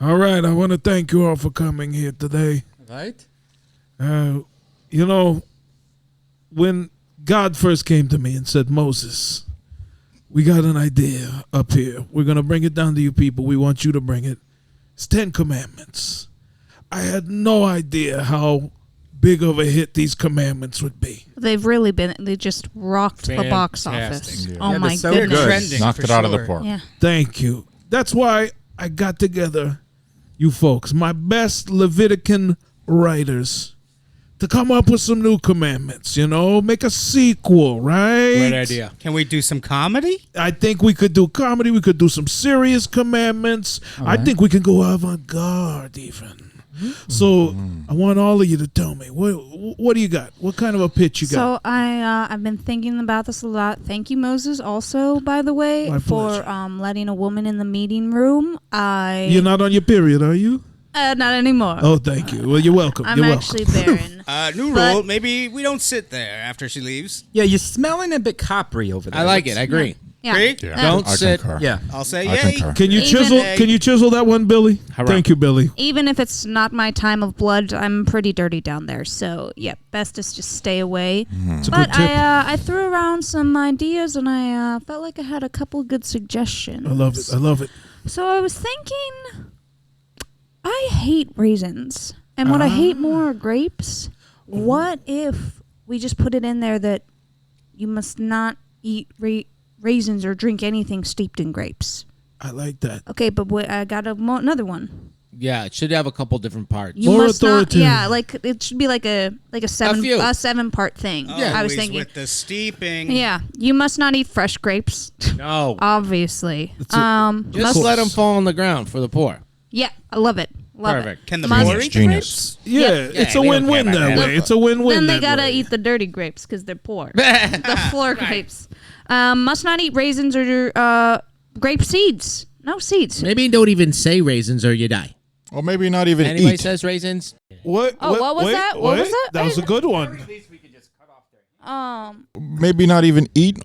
All right, I want to thank you all for coming here today. Right? You know, when God first came to me and said, Moses, we got an idea up here. We're going to bring it down to you people. We want you to bring it. It's 10 commandments. I had no idea how big of a hit these commandments would be. They've really been. They just rocked the box office. Yeah. Oh Yeah, my they're so goodness! good. Trending, Knocked for it out of the sure. park. Yeah. Thank you. That's why I got together, you folks, my best Levitican writers, to come up with some new commandments, make a sequel, right? Great idea. Can we do some comedy? I think we could do comedy. We could do some serious commandments. I think we can go avant-garde even. So I want all of you to tell me, what do you got? What kind of a pitch you got? So I've been thinking about this a lot. Thank you, Moses, also, by the way, My for pleasure. letting a woman in the meeting room. You're not on your period, are you? Not anymore. Oh, thank you. Well, you're welcome. I'm You're actually welcome. barren. New But- rule. Maybe we don't sit there after she leaves. Yeah, you're smelling a bit coppery over there. I like it. I agree. Yeah. Agree? Yeah, Don't I sit- concur. Yeah. I'll say I yay. concur. Can you Even chisel? a- Can you chisel that one, Billy? Thank you, Billy. Even if it's not my time of blood, I'm pretty dirty down there. So, yeah, best is just stay away. It's a But good tip. I threw around some ideas, and I felt like I had a couple good suggestions. I love it. I love it. So I was thinking, I hate raisins. And what I hate more are grapes. What if we just put it in there that you must not eat raisins or drink anything steeped in grapes? I like that. Okay, but I got another one. Yeah, it should have a couple different parts. You More must not. authoritative. Yeah, like it should be like a few. 7-part thing. I was Always thinking. with the steeping. Yeah, you must not eat fresh grapes. No. Obviously. Just must- let them fall on the ground for the poor. Yeah, I love it. Love Perfect. Can the Must- poor eat the Genius. grapes? Yeah, it's a we don't win-win care about that that. way. It's a win-win. Then they that gotta way. eat the dirty grapes because they're poor. The floor grapes. Must not eat raisins or grape seeds. No seeds. Maybe don't even say raisins or you die. Or maybe not even Anybody eat. says raisins? What? Oh, what was wait, that? What was wait. that? That was a good one. Maybe not even eat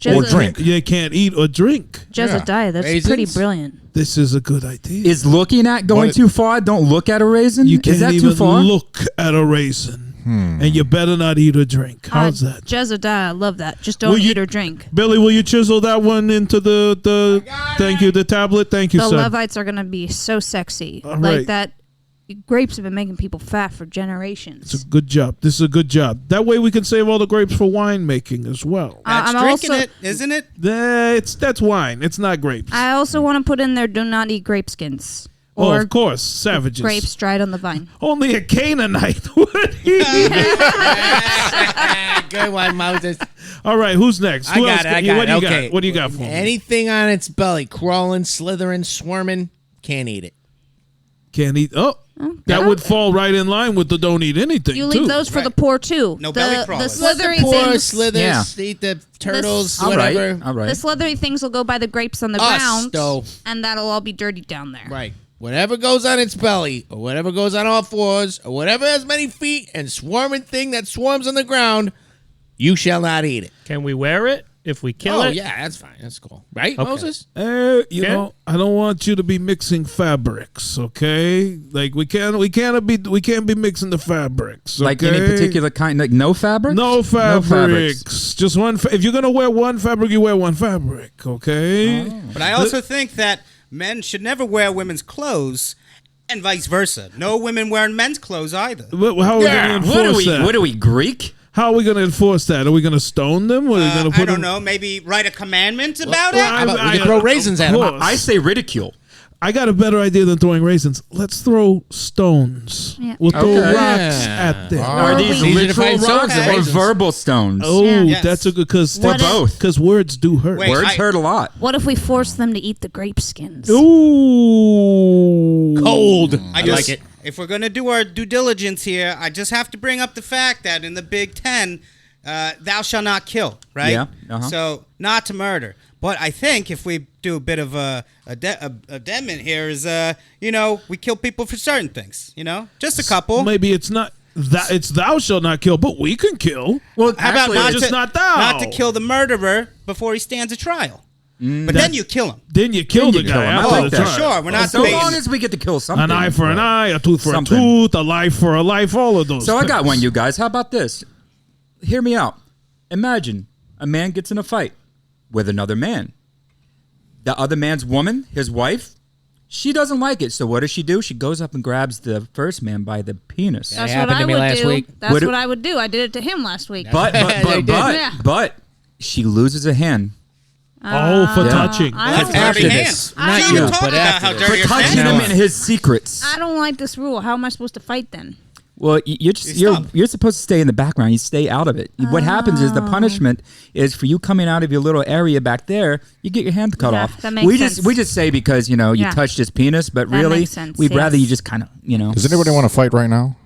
or drink. You can't eat or drink. Jezediah, that's Raisins? pretty brilliant. This is a good idea. Is looking at going What- too far? Don't look at a raisin? You Is can't that even too far? look at a raisin, and you better not eat or drink. How's that? Jezediah, I love that. Just don't Will you- eat or drink. Billy, will you chisel that one into the thank you, the tablet? Thank you, The son. Levites are gonna be so sexy. All like right. that. Grapes have been making people fat for generations. It's a good job. This is a good job. That way we can save all the grapes for winemaking as well. That's I'm drinking also- it, isn't it? That's wine. It's not grapes. I also want to put in there: do not eat grape skins Oh, or of course, savages. grapes dried on the vine. Only a Canaanite would eat. Good one, Moses. All right, who's next? I Who got else it. I you- got what it. do you Okay. got? What do you got for me? Anything on its belly, crawling, slithering, swarming, can't eat it. Can't eat. Oh, that would fall right in line with the don't eat anything. You leave too. those for Right. the poor too. No the, belly the crawlers. slithery Poor things. slithers, Yeah. eat the turtles, All right. whatever. All right. The slithery things will go by the grapes on the Us, ground, though. and that'll all be dirty down there. Right. Whatever goes on its belly, or whatever goes on all fours, or whatever has many feet and swarming thing that swarms on the ground, you shall not eat it. Can we wear it if we kill Oh, it? yeah, that's fine. That's cool. Right, Okay. Moses? You know, I don't want you to be mixing fabrics, okay? Like we can't be mixing the fabrics, okay? Like any particular kind, like no fabric? No fabrics. fabrics. Just one. If you're gonna wear one fabric, you wear one fabric, okay? But I also think that men should never wear women's clothes and vice versa. No women wearing men's clothes either. But how are we gonna enforce that? What are we, Greek? How are we gonna enforce that? Are we gonna stone them? Or are we gonna put I don't them? know. Maybe write a commandment about Well, it? How about we can throw raisins at 'em? course. I say ridicule. I got a better idea than throwing raisins. Let's throw stones. Yeah. We'll throw Okay. rocks Yeah. at them. Are these Easy to literal find stones rocks and or raisins. verbal stones? Oh, Yes. that's a good because What if- both. Because words do hurt. Wait. Words I- hurt a lot. What if we force them to eat the grape skins? Ooh, Cold. I like it. If we're gonna do our due diligence here, I just have to bring up the fact that in the Big Ten, thou shalt not kill, right? Yeah, uh-huh. So not to murder. But I think if we do a bit of a amendment here, is we kill people for certain things. Just a couple. Maybe it's not that it's thou shalt not kill, but we can kill. Well, How about actually, not just to not thou? not to kill the murderer before he stands a trial? But then you kill him. Then you kill the guy him. I after like the that. trial. Sure, we're not So debating. long as we get to kill something. An eye for an eye, a tooth for Something. a tooth, a life for a life, all of those So I got things. one, you guys. How about this? Hear me out. Imagine a man gets in a fight with another man. The other man's woman, his wife, she doesn't like it. So what does she do? She goes up and grabs the first man by the penis. That That's what happened I to me would last do. week. That's What what it- I would do. I did it to him last week. They did. But she loses a hand For touching. I That's don't, After dirty this. hands. Not She you, even talked but about after how this. dirty for your touching hands him are. in his secrets. I don't like this rule. How am I supposed to fight then? Well, you're stop. supposed to stay in the background. You stay out of it. What happens is the punishment is for you coming out of your little area back there. You get your hand cut Yeah, off. that makes we sense. just say because you Yeah. touched his penis, but That really makes sense, we'd rather yes. you just kind of Does anybody want to fight right now?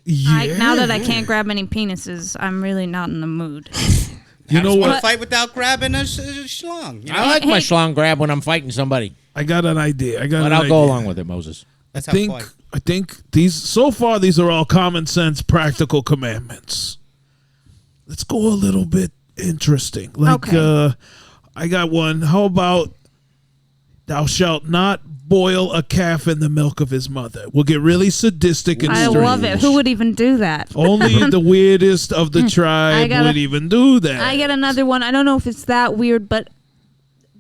Now that I can't grab any penises, I'm really not in the mood. You know Want to what? fight without grabbing a schlong. You know? I like my Hey. schlong grab when I'm fighting somebody, I got an idea. but I'll go along with it, Moses. That's how think fight. I think these are all common sense, practical commandments. Let's go a little bit interesting. Like Okay. I got one. How about thou shalt not boil a calf in the milk of his mother? We'll get really sadistic and I strange. love it. Who would even do that? Only the weirdest of the tribe gotta- would even do that. I get another one. I don't know if it's that weird, but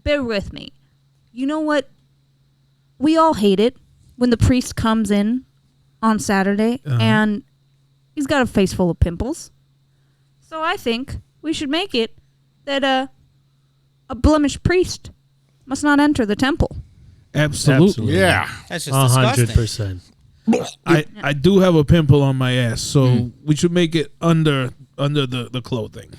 bear with me. You know what? We all hate it when the priest comes in on Saturday and he's got a face full of pimples. So I think we should make it that a blemished priest must not enter the temple. Absolutely. Yeah. That's just disgusting. 100%. I do have a pimple on my ass, so we should make it under the clothing.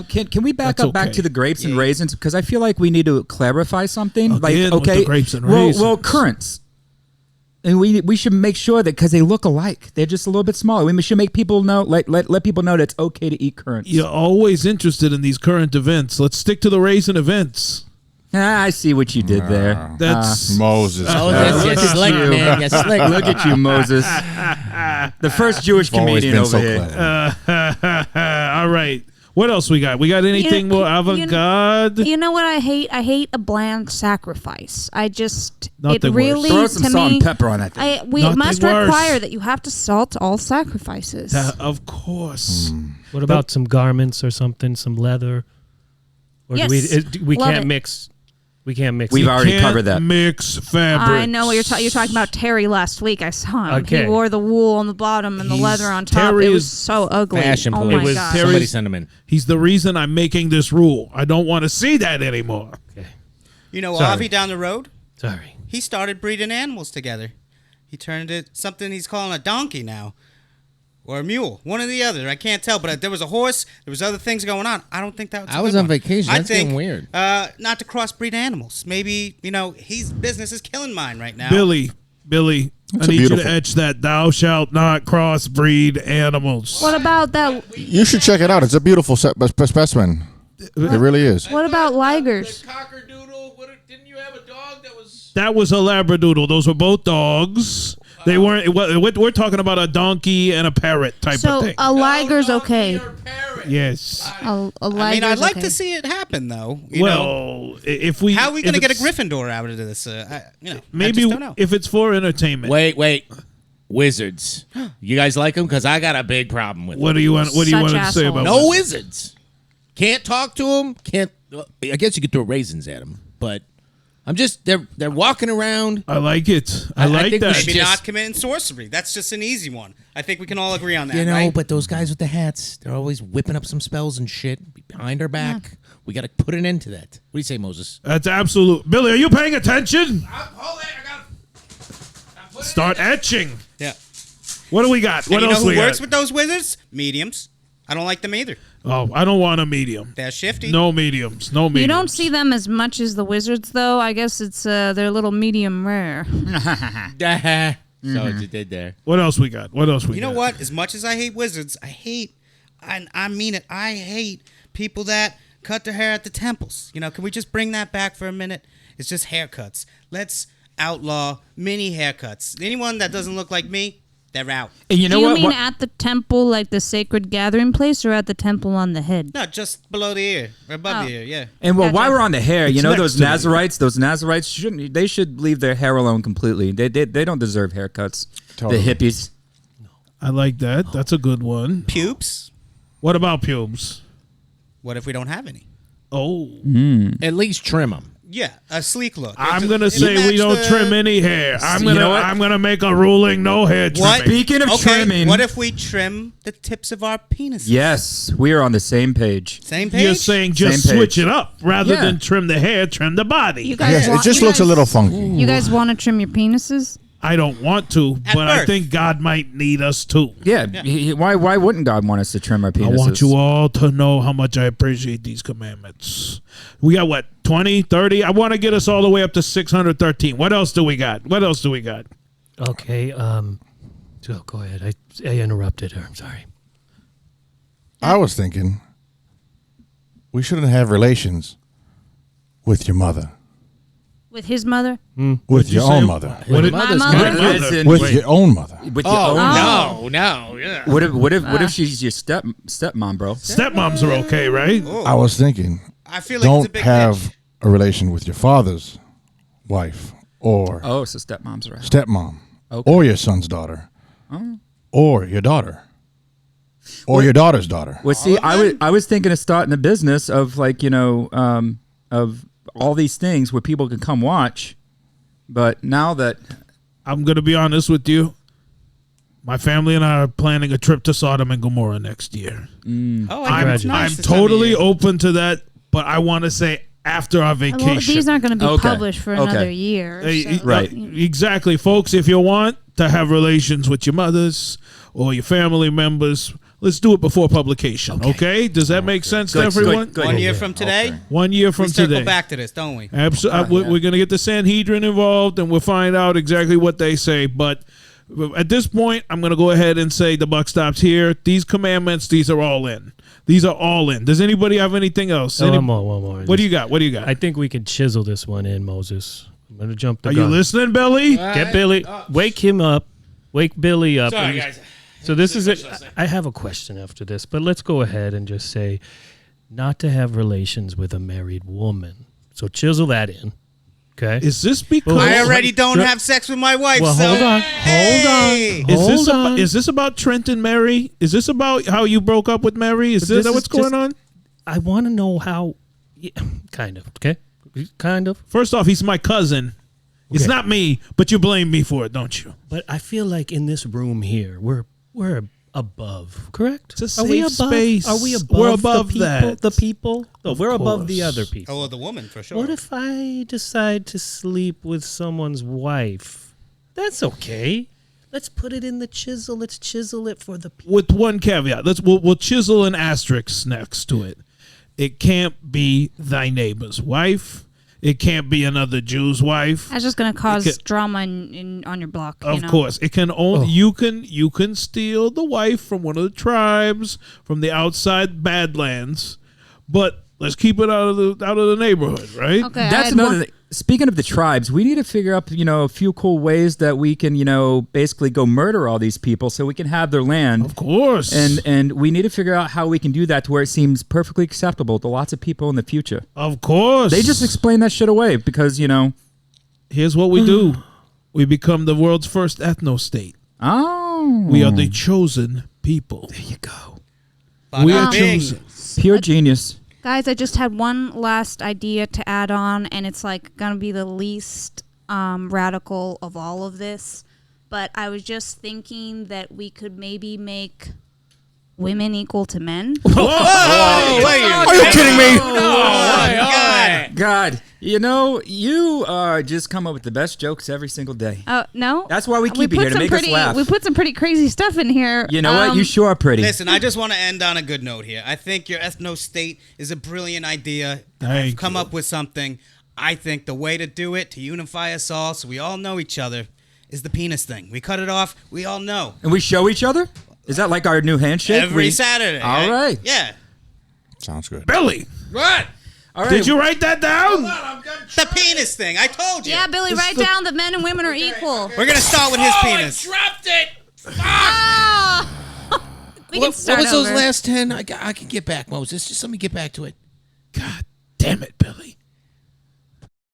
Can we back That's up back okay. to the grapes and raisins because I feel like we need to clarify something. Again, with the grapes and well, raisins. currants. And we should make sure that because they look alike, they're just a little bit smaller. We should make people know, let people know that it's okay to eat currants. You're always interested in these current events. Let's stick to the raisin events. I see what you did there. That's Moses. Moses, you're look at slick, you. man. You're slick. Look at you, Moses. The first Jewish Always comedian been over so here. clever. all right. What else we got? We got anything more avant-garde? You know what I hate? I hate a bland sacrifice. I just Nothing it really Throw some to salt me. and pepper on that thing. We Nothing must worse. require that you have to salt all sacrifices. Of course. What about some garments or something, some leather? Or Yes, we love can't it. mix. We can't mix. We've it. already Can't covered that. mix fabrics. I know what you're talking about. Terry last week, I saw him. Okay. He wore the wool on the bottom and the He's- leather on top. Terry it was is so ugly. Fashion oh police. my It was god! Terry- Somebody send him in. He's the reason I'm making this rule. I don't want to see that anymore. You know, Sorry. Avi down the road, Sorry. he started breeding animals together. He turned it something he's calling a donkey now. Or a mule, one or the other. I can't tell, but there was a horse. There was other things going on. I don't think that was. I a was good on one. vacation. I That's think, getting weird. Not to crossbreed animals. Maybe his business is killing mine right now. Billy, I That's need you to beautiful. etch that. Thou shalt not crossbreed animals. What about that? You should check it out. It's a beautiful specimen. It really is. What about ligers? Cockerdoodle. Didn't you have a dog that was? That was a Labradoodle. Those were both dogs. They weren't. We're talking about a donkey and a parrot type So of thing. a liger's okay. Yes. A I liger's mean, I'd like okay. to see it happen, though. You know, Well, if we how are we going to if get a it's- Gryffindor out of this? I Maybe just don't know. if it's for entertainment. Wait. Wizards. You guys like them? Because I got a big problem with them. What do you want? What do you Such want to say about assholes. No this? wizards. Can't talk to them. Can't. I guess you could throw raisins at them, but I'm just they're walking around. I like it. I I like think we that. should Maybe just- not committing sorcery. That's just an easy one. I think we can all agree on that. You know, right? but those guys with the hats, they're always whipping up some spells and shit behind our back. We got to put an end to that. What do you say, Moses? That's absolute. Billy, are you paying attention? Start etching. Yeah. What do we got? And What you know else who we works got? with those wizards? Mediums. I don't like them either. Oh, I don't want a medium. They're shifty. No mediums. No mediums. You don't see them as much as the wizards, though. I guess it's they're a little medium rare. So what you did there. What else we got? What else we You got? know what? As much as I hate wizards, I mean it. I hate people that cut their hair at the temples. You know, can we just bring that back for a minute? It's just haircuts. Let's outlaw mini haircuts. Anyone that doesn't look like me, they're out. And you know Do you what? mean What- at the temple, like the sacred gathering place, or at the temple on the head? No, just below the ear, or above Oh. the ear. Yeah. And well, Gotcha. while we're on the hair, you It's know next those to the- Nazarites shouldn't. They should leave their hair alone completely. They don't deserve haircuts. Totally. The hippies. I like that. That's a good one. Pubes. What about pubes? What if we don't have any? Oh, At least trim them. Yeah, a sleek look. I'm It- gonna it say we match don't the- trim any hair. I'm You know what? gonna make a ruling: no hair What? trimming. Speaking of Okay, trimming, what if we trim the tips of our penises? yes, we are on the same page. Same page. You're saying just Same page. switch it up rather Yeah. than trim the hair, trim the body. You guys Yes, it want- just you looks a guys- little funky. You guys want to trim your penises? I don't want to, At but I birth. think God might need us to. Yeah. Why wouldn't God want us to trim our I penises? want you all to know how much I appreciate these commandments. We got what, 20, 30? I want to get us all the way up to 613. What else do we got? Okay. So go ahead. I interrupted her. I'm sorry. I was thinking we shouldn't have relations with your mother. With his mother? With you your say? own mother. What did- Mother's My got mother? it. As in- With wait, your own mother. with your own. Oh, no. Yeah. What if she's your stepmom, bro? Stepmoms are okay, right? I was thinking I feel like it's a don't big have niche. a relation with your father's wife or Oh, so stepmoms are out. stepmom Okay. or your son's daughter or your daughter or your daughter's daughter. Well, see, I was thinking of starting a business of like of all these things where people can come watch, but now that I'm going to be honest with you. My family and I are planning a trip to Sodom and Gomorrah next year. Oh, I'm it's nice this time of totally year. open to that, but I want to say after our vacation. Well, these aren't going to be Okay. published for Okay. another year. so- Right. Exactly, folks. If you want to have relations with your mothers or your family members, let's do it before publication. Okay? Does that make sense to Good, everyone? good. 1 year from today, Okay. 1 year from we circle today. back to this, don't we? Absolutely. We're going to get the Sanhedrin involved and we'll find out exactly what they say. But at this point, I'm going to go ahead and say the buck stops here. These commandments, these are all in. These are all in. Does anybody have anything else? Oh, one more. What do you got? What do you got? I think we can chisel this one in, Moses. I'm gonna jump the Are gun. you listening, Billy? Get Billy. Wake him up. Wake Billy up. Sorry, And- guys. So this is it. I have a question after this, but let's go ahead and just say, not to have relations with a married woman. So chisel that in. Okay. Is this because I already don't have sex with my wife, Well, so hold on. hey! Is Hold on. this about Trent and Mary? Is this about how you broke up with Mary? Is This that is what's going just- on? I want to know how. Yeah, kind of. Okay. Kind of. First off, he's my cousin. It's Okay. not me, but you blame me for it, don't you? But I feel like in this room here, we're above. Correct? It's a Are we safe above? space. Are we above? We're above the people? that. The people? No, Of we're above the course. other people. Oh, well, the woman for sure. What if I decide to sleep with someone's wife? That's okay. Let's put it in the chisel. Let's chisel it for the people. With one caveat, we'll chisel an asterisk next to it. It can't be thy neighbor's wife. It can't be another Jew's wife. That's just going to cause Okay. drama on your block. Of you know? course, it can only Oh. you can steal the wife from one of the tribes from the outside Badlands, but let's keep it out of the neighborhood, right? Okay. I that's had another one- thing. Speaking of the tribes, we need to figure out, a few cool ways that we can, basically go murder all these people so we can have their land. Of course, And we need to figure out how we can do that to where it seems perfectly acceptable to lots of people in the future. of course, They just explain that shit away because, here's what we do: we become the world's first ethno state. oh, We are the chosen people. there you go. We are Bada bing. chosen. Pure genius. Guys, I just had one last idea to add on, and it's like going to be the least radical of all of this. But I was just thinking that we could maybe make women equal to men. Oh, wait. Are you kidding me? God, you just come up with the best jokes every single day. No, That's why we keep you put here, to some make us pretty, laugh. We put some pretty crazy stuff in here. You know what? You sure are pretty. Listen, I just want to end on a good note here. I think your ethno state is a brilliant idea. Thank I've come you. up with something. I think the way to do it, to unify us all so we all know each other, is the penis thing. We cut it off, we all know. And we show each other? Is that like our new handshake? Every We- Saturday. All right. Yeah. Sounds good. Billy, What? All right. did you write that down? The penis thing. I told you. Yeah, Billy, write down that men and women are equal. We're going to start with his penis. Dropped it. We can What start was those over. last 10? I can get back, Moses. Just let me get back to it. God damn it, Billy.